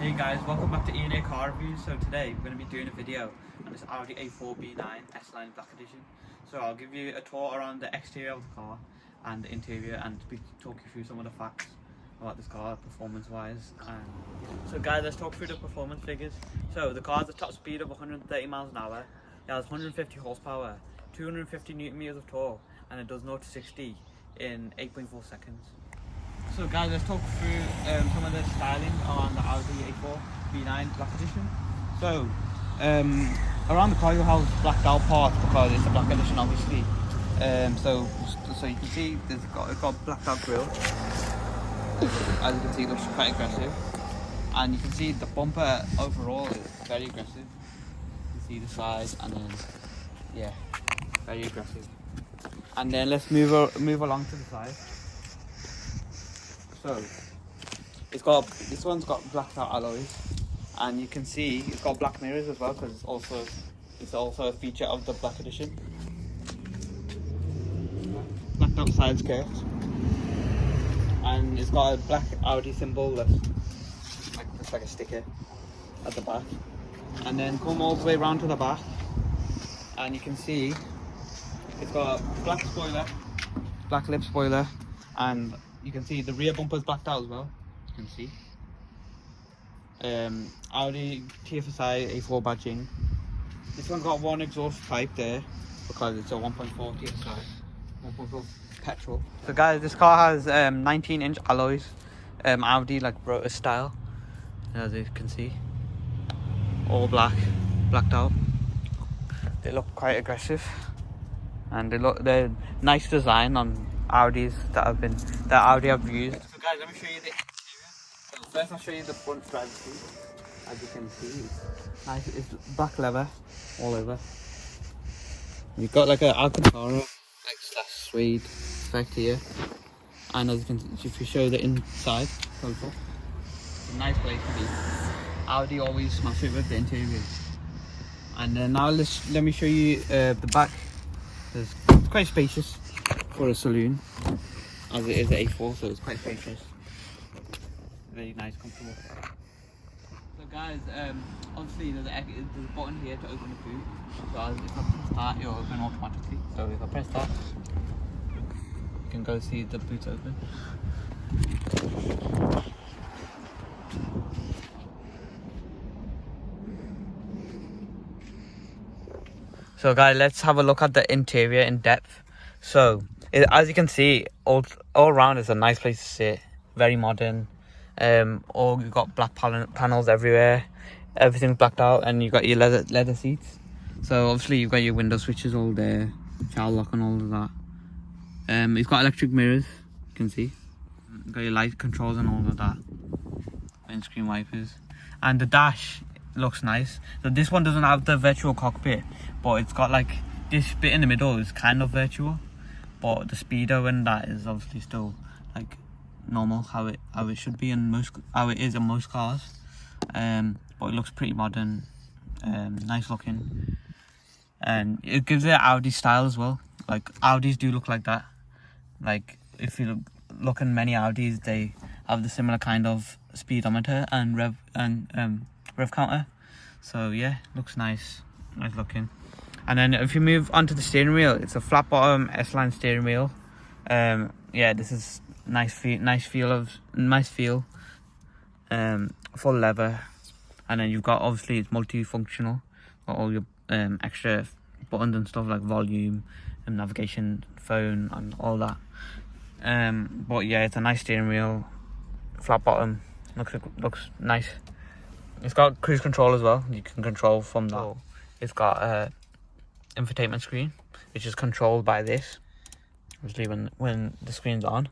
Hey guys, welcome back to E&A Car Reviews. So today we're going to be doing a video on this Audi A4 B9 S-Line Black Edition. So I'll give you a tour around the exterior of the car and the interior and talk you through some of the facts about this car performance wise. So guys, let's talk through the performance figures. So the car has a top speed of 130 miles an hour. It has 150 horsepower, 250 newton meters of torque, and it does 0 to 60 in 8.4 seconds. So guys, let's talk through some of the styling on the Audi A4 B9 Black Edition. So around the car you'll have blacked out parts because it's a Black Edition obviously. So you can see it's got blacked out grille. As you can see, it looks quite aggressive. And you can see the bumper overall is very aggressive. You can see the size and then, yeah, very aggressive. And then let's move along to the side. So this one's got blacked out alloys, and you can see it's got black mirrors as well because it's also a feature of the Black Edition. Blacked out side skirts, and it's got a black Audi symbol that's like a sticker at the back. And then come all the way around to the back, and you can see it's got a black spoiler, black lip spoiler, and you can see the rear bumper is blacked out as well. You can see Audi Tfsi A4 badging. This one got one exhaust pipe there because it's a 1.4 Tfsi, 1.4 petrol. So guys, this car has 19-inch alloys, Audi like rotor style, as you can see, all blacked out. They look quite aggressive, and they're nice design on Audis that Audi have used. So guys, let me show you the interior. So first I'll show you the front driver's seat. As you can see, it's nice. It's black leather all over. You've got like an Alcantara like slash suede effect here. And as you can see, if you show the inside profile, it's a nice place to be. Audi always smash it with the interior. And then now let me show you the back. It's quite spacious for a saloon, as it is an A4, so it's quite spacious, very nice, comfortable. So guys, obviously there's a button here to open the boot. So if I press that, it'll open automatically. So if I press that, you can go see the boot open. So guys, let's have a look at the interior in depth. So as you can see, all around it's a nice place to sit, very modern. You've got black panels everywhere, everything's blacked out, and you've got your leather seats. So obviously you've got your window switches all there, child lock and all of that. It's got electric mirrors, you can see. You've got your light controls and all of that, windscreen wipers, and the dash looks nice. So this one doesn't have the virtual cockpit, but it's got like this bit in the middle is kind of virtual, but the speedo and that is obviously still like normal, how it should be in how it is in most cars. But it looks pretty modern, nice looking, and it gives it Audi style as well. Like Audis do look like that. Like if you look in many Audis, they have the similar kind of speedometer and rev counter. So yeah, looks nice looking. And then if you move onto the steering wheel, it's a flat bottom S-Line steering wheel. Yeah, this is nice feel, full leather. And then you've got, obviously it's multifunctional, got all your extra buttons and stuff like volume and navigation, phone and all that. But yeah, it's a nice steering wheel, flat bottom, looks nice. It's got cruise control as well, you can control from that. It's got infotainment screen, which is controlled by this, obviously when the screen's on.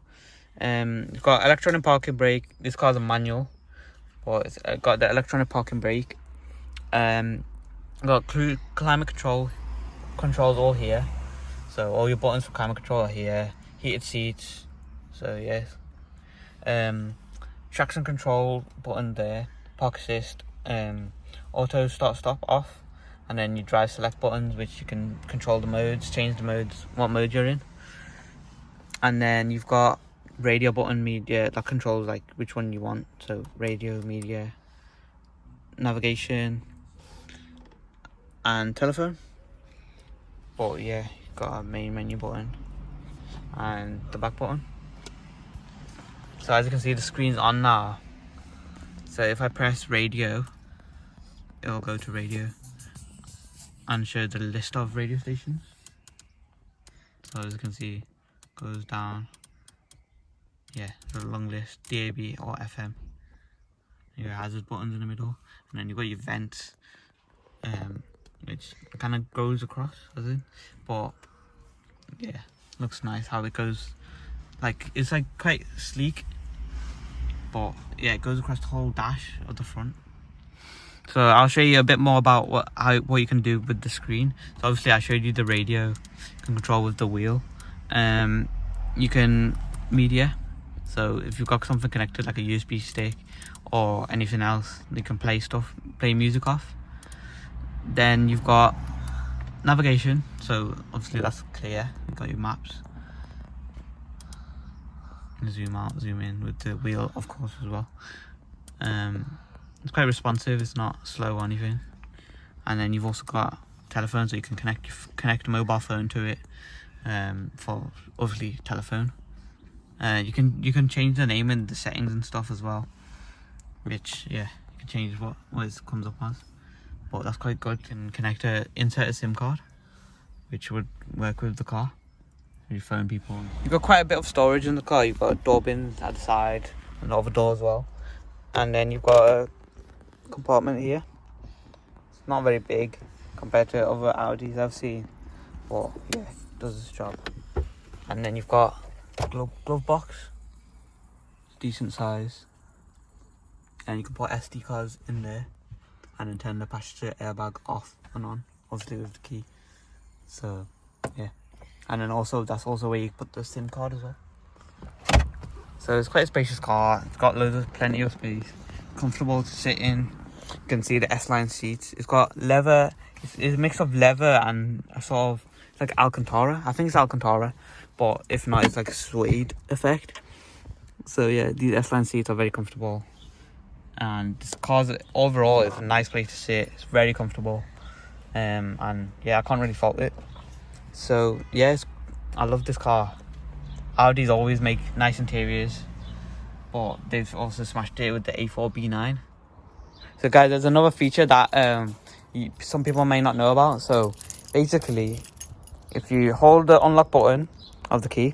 It's got electronic parking brake. This car's a manual, but it's got the electronic parking brake. Got climate controls all here, so all your buttons for climate control are here. Heated seats, so yes. Traction control button there, park assist, auto start stop off, and then you drive select buttons, which you can control the modes, change the modes, what mode you're in. And then you've got radio button, media, that controls like which one you want, so radio, media, navigation and telephone. But yeah, you've got a main menu button and the back button. So as you can see, the screen's on now. So if I press radio, it'll go to radio and show the list of radio stations. So as you can see, goes down. Yeah, the long list, DAB or FM. Your hazard buttons in the middle, and then you've got your vents, which kind of goes across, but yeah, looks nice how it goes. Like, it's like quite sleek, but yeah, it goes across the whole dash of the front. So I'll show you a bit more about what you can do with the screen. So obviously I showed you the radio, you can control with the wheel. You can media. So if you've got something connected like a USB stick or anything else, you can play music off. Then you've got navigation. So obviously that's clear. You've got your maps. Zoom out, zoom in with the wheel, of course, as well. It's quite responsive, it's not slow or anything. And then you've also got telephone, so you can connect a mobile phone to it, for obviously telephone. You can change the name and the settings and stuff as well, which yeah, you can change what it comes up as. But that's quite good. You can insert a SIM card, which would work with the car. You phone people. You've got quite a bit of storage in the car. You've got a door bin at the side and over door as well. And then you've got a compartment here. It's not very big compared to other Audis I've seen, but yeah, it does its job. And then you've got a glove box. It's decent size. And you can put SD cards in there and then turn the passenger airbag off and on, obviously with the key. So yeah. And then also, that's also where you put the SIM card as well. So it's quite a spacious car. It's got plenty of space. Comfortable to sit in. You can see the S-Line seats. It's got leather. It's a mix of leather and a sort of, it's like Alcantara. I think it's Alcantara. But if not, it's like a suede effect. So yeah, these S-Line seats are very comfortable. And this car overall is a nice place to sit. It's very comfortable. And yeah, I can't really fault it. So yes, I love this car. Audis always make nice interiors, but they've also smashed it with the A4 B9. So guys, there's another feature that some people may not know about. So basically, if you hold the unlock button of the key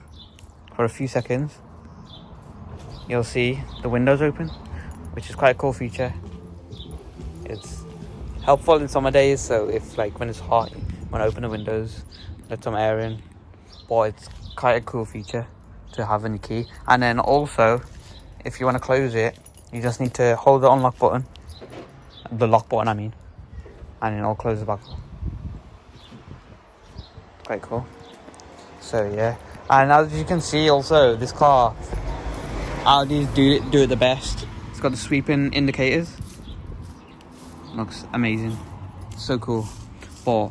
for a few seconds, you'll see the windows open, which is quite a cool feature. It's helpful in summer days, so if like when it's hot, you want to open the windows, let some air in. But it's quite a cool feature to have in your key. And then also, if you want to close it, you just need to hold the unlock button, the lock button I mean, and it'll close the back. Quite cool. So yeah, and as you can see also, this car, Audis do it the best. It's got the sweeping indicators. Looks amazing, so cool. But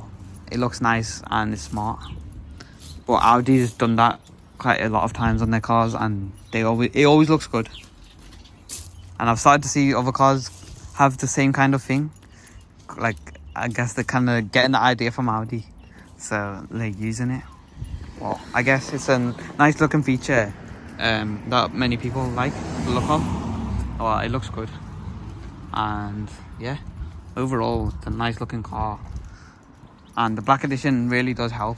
it looks nice and it's smart. But Audi's done that quite a lot of times on their cars, and it always looks good. And I've started to see other cars have the same kind of thing. Like, I guess they're kind of getting the idea from Audi, so they're using it. Well, I guess it's a nice looking feature that many people like the look of. Well, it looks good, and yeah, overall it's a nice looking car. And the black edition really does help.